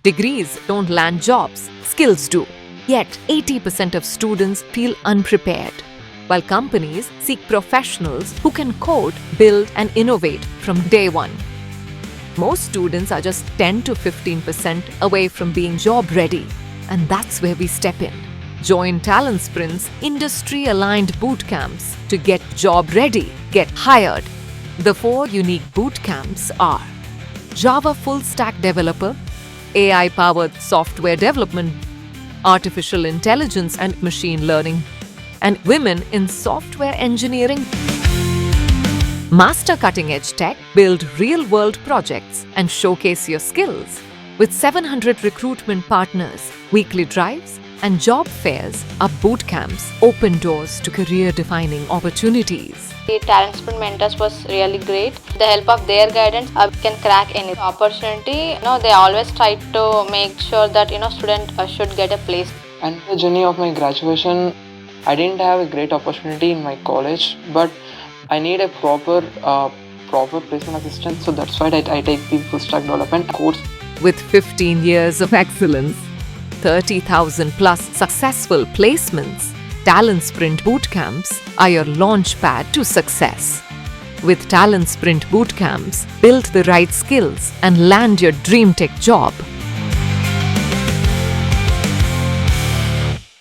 Degrees don't land jobs, skills do. Yet, 80% of students feel unprepared, while companies seek professionals who can code, build, and innovate from day one. Most students are just 10 to 15% away from being job ready, and that's where we step in. Join TalentSprint's industry-aligned bootcamps to get job ready, get hired. The 4 unique bootcamps are Java Full Stack Developer, AI-powered software development, Artificial Intelligence and Machine Learning, and Women in Software Engineering. Master cutting-edge tech, build real-world projects, and showcase your skills. With 700 recruitment partners, weekly drives, and job fairs, our bootcamps open doors to career-defining opportunities. The TalentSprint mentors was really great. With the help of their guidance, I can crack any opportunity. They always try to make sure that student should get a place. And the journey of my graduation, I didn't have a great opportunity in my college, but I need a proper placement assistance. So that's why I take the full stack development course. With 15 years of excellence, 30,000 plus successful placements, TalentSprint Bootcamps are your launchpad to success. With TalentSprint Bootcamps, build the right skills and land your dream tech job.